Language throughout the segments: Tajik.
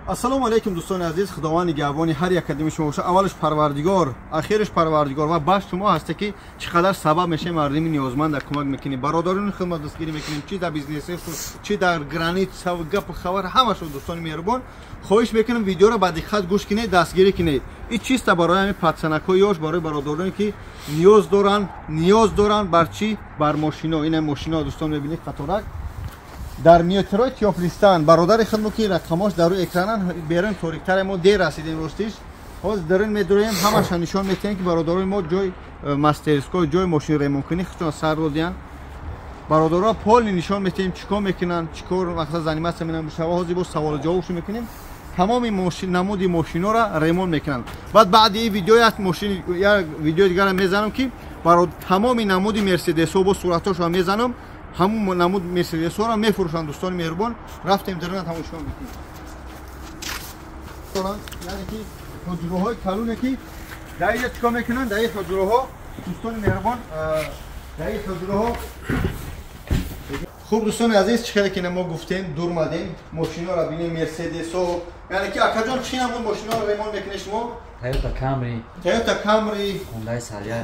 Ассалому алейкум дӯстони азиз, худовани гавони ҳар як кадими шумо боша. Аввалаш парвардигор, ахираш парвардигор ва баш шумо ҳасте ки чӣ қадар сабаб мешавем мардими ниёзманда кӯмак мекунем, бародарони хидмат дастгирӣ мекунем, чи дар бизнесе, чи дар граница, гап хабар ҳамашро дӯстони меҳрубон хоҳиш мекунам видеоро ба диққат гӯш кинед, дастгирӣ кинед. Ин чиста барои ҳамин патсанакҳои ёш, барои бародароне ки ниёз доранд бар чӣ? Бар мошино. Ин мошино дӯстон мебинед қаторак дар метрои Теофлистан. Бародари хидмат ки рақамош дар рӯи экранан берун ториктар мо дер расидем ростиш. Ҳозир дарин медурем ҳамаша нишон метиҳем ки бародарои мо ҷой мастерскои ҷой мошин ремонткунӣ худшон сар додиян. Бародаро полни нишон метиҳем чикор мекунанд, чикор мақсад занимация менам шава ҳозир бо саволу ҷавобшо мекунем. Тамоми мошин намуди мошинора ремонт мекунанд. Баъд баъди ин видео як мошин як видео дигара мезанам ки баро тамоми намуди мерседесҳо бо суратҳошро мезанам. ҳамун намуд мерседесҳоро мефурӯшанд дӯстони меҳрубон. Рафтем интернет ҳамошон мекунем. яъне ки ҳуҷраҳои калоне ки дар инҷа чикор мекунанд, дар ин ҳуҷраҳо дӯстони меҳрубон дар ин ҳуҷраҳо хуб дӯстони азиз чӣ хеле ки мо гуфтем дурмадем мошиноро бинем мерседесҳо яъне ки акаҷон чӣ намуд мошиноро ремонт мекунед шумо? Toyota Camry,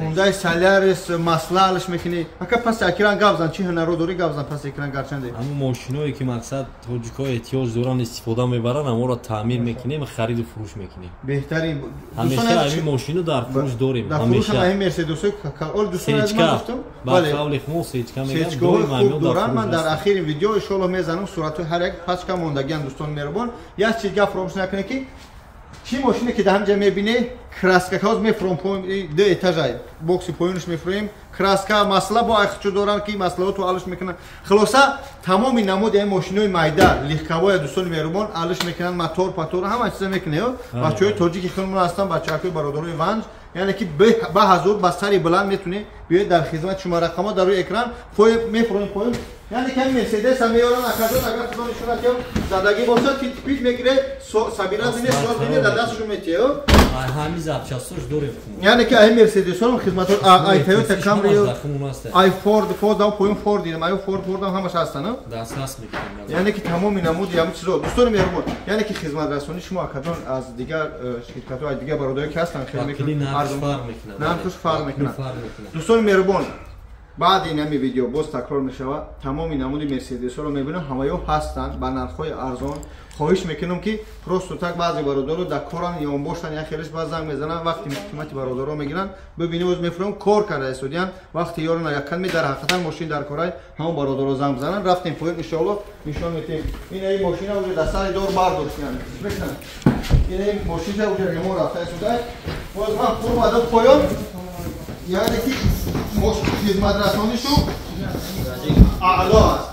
Hyundai Solaris, масла алаш мекунӣ. Ака пас экран гап зан, чӣ ҳунаро дорӣ гап зан пас экран гарчанде. Ҳамун мошиное ки мақсад тоҷикҳо эҳтиёҷ доранд истифода мебаранд, аморо таъмир мекунем, хариду фурӯш мекунем. Беҳтарин. Ҳамеша ҳамин мошино дар фурӯш дорем. Ҳамеша ҳамин мерседесҳои ол дӯстон аз ман гуфтам. Бале. Қавли хмо сечка мегӯям. Сечкаҳои хуб доранд. Ман дар ахири видео иншоаллоҳ мезанам суратҳои ҳар як пачка мондагиан дӯстон меҳрубон. Як чиз гап фаромӯш накунед ки чӣ мошине ки дар ҳамҷа мебинед краскаҳо мефурӯм ду этажай бокси поёнаш мефурӯем краска масла бо айхчо доранд ки маслаҳото алиш мекунанд. Хулоса тамоми намуди ин мошинои майда легковое дӯстони меҳрубон алиш мекунанд, мотор патор ҳама чиза мекунед. бачаҳои тоҷики худмон ҳастанд, бачаҳои бародарои ванҷ яъне ки ба ҳазур ба сари буланд метунед биёед дар хизмати шумо. рақамҳо дар рӯи экран мефурӯем поён яъне ки ҳамин мерседес ҳам меёранд акаҷон агар худо нишонад ки задагӣ бошад ки пит мегире сабира дине соат дине дар дасташон метиҳед. ҳамин запчастош дорем. яъне ки ҳамин мерседесҳоро хизматҳо ай Toyota Camry ай Ford поён Ford дидам ай Ford ҳамаш ҳастанд. дастрас мекунем. яъне ки тамоми намуди ҳамин чизо дӯстони меҳрубон яъне ки хизматрасонӣ шумо акаҷон аз дигар ширкатҳо аз дигар бародарҳое ки ҳастанд хеле нархш фарқ мекунад. дӯстони меҳрубон баъди ин ҳамин видео боз такрор мешавад. Тамоми намуди мерседесҳоро мебинам ҳамаё ҳастанд ба нархҳои арзон. хоҳиш мекунам ки просто так баъзе бародаро дар коранд ё он бошанд як хелеш баъд занг мезананд вақти қимати бародаро мегиранд бибинем оз мефурӯм кор карда истодиян вақти ёрона яккан дар ҳақиқатан мошин дар кораи ҳамон бародаро занг бизананд. рафтем поён иншоаллоҳ нишон метиҳем. ин ин мошина уже дар сари дор бардоштиян бекунанд. ин ин мошина уже ремонт рафта истодаа боз ман пурмадам поён яъне ки хизматрасонишу аъло аст.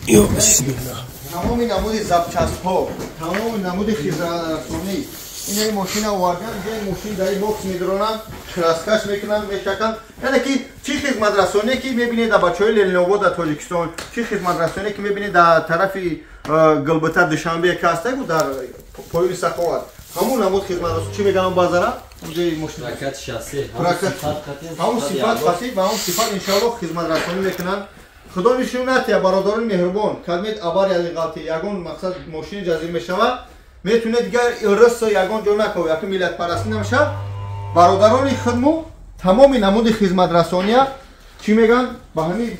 ё бисмилла тамоми намуди запчастҳо тамоми намуди хизматрасонӣ ин мошина овардан ин мошин дар ин бокс медаронанд краскаш мекунанд мешаканд яъне ки чӣ хизматрасоне ки мебинед дар бачаҳои ленинобод дар тоҷикистон чӣ хизматрасоне ки мебинед дар тарафи гулбута душанбе ки ҳастагу дар поёни саховат ҳамун намуд хизматрасонӣ чӣ мегӯям базара прокат шасси ҳамун сифат хасиб ва ҳамун сифат иншоаллоҳ хизматрасонӣ мекунанд. худо нишон натия бародарони меҳрубон кадмед абари аз ғалти ягон мақсад мошини ҷазир мешавад метунед дигар рӯсо ягон ҷо накав яки миллатпарастӣ намешавад. бародарони хидму тамоми намуди хизматрасония чӣ мегӯянд ба ҳамин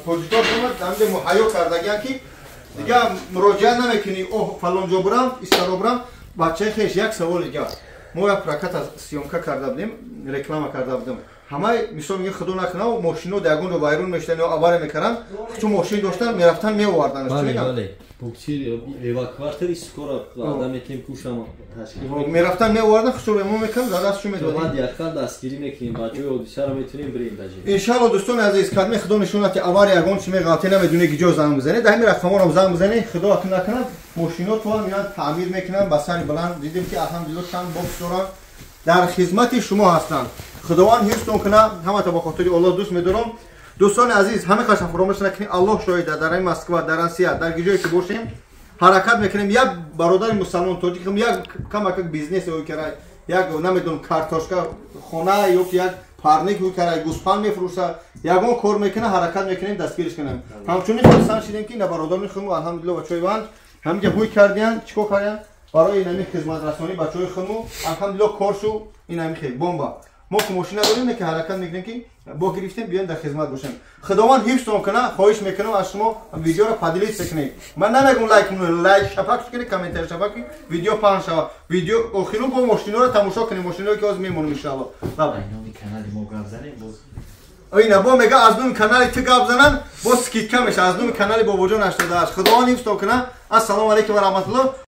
тоҷикҳо ҳамҷа муҳайё кардагиянд ки дигар муроҷиат намекунӣ фалонҷо бурам истаро бурам. бачаи хеш як саволи дигар мо як проката сёмка карда будем реклама карда будем ҳамаи мисол мегӯяд худо накунад мошино дар ягон ҷо вайрон мешуданд ё авария мекарданд чун мошин доштанд мерафтанд меоварданд мерафтанд меоварданд хушо ремонт мекарданд дар дастшон иншааллоҳ. дӯстони азиз кадме худо нишонад ки авария ягон чӣ меғалти намедунед ки ҷо занг бизанед дар ҳамин рақамҳоро занг бизанед худо накунад мошинотван меянд таъмир мекунанд ба сари буланд дидем ки алҳамдулиллоҳ чанд бокс доранд дар хизмати шумо ҳастанд. худованд ҳифзтон кунад. ҳамата ба хотири Аллоҳ дӯст медорам. дӯстони азиз ҳама қашан фаромӯш накунед. Аллоҳ шоҳид дар ин Москва дар Россия дар ҷое ки бошем ҳаракат мекунем як бародари мусалмон тоҷик як камак бизнес ё карай як намедонам картошка хона ё ки як парник ё карай гӯспанд мефурӯша ягон кор мекунад ҳаракат мекунем дастгириш кунем. ҳамчунин хулосан шидем ки на бародарони худмон алҳамдулиллоҳ ва чойванд ҳамга бӯй кардиян чико кардиян барои инами хизматрасонӣ бачаҳои худму алҳамдулилло коршу инами хел бомба мо ки мошина дорем ки ҳаракат мекунем ки бо гирифтем биёем дар хизмат бошем худованд ҳифзтон кана хоҳиш мекунам аз шумо видеоро падилит секунед ман намегум лайк кунед лайк шапак кунед комментарий шапак видео паҳн шавад видео охиру бо мошиноро тамошо кунем мошиноро ки ҳозир мемонем иншаллоҳ اینا با میگه از نوم کانال تو گپ زنن با سکیت کمش از نوم کانال باباجان 88 خداوند حفظ کنه السلام علیکم و رحمت الله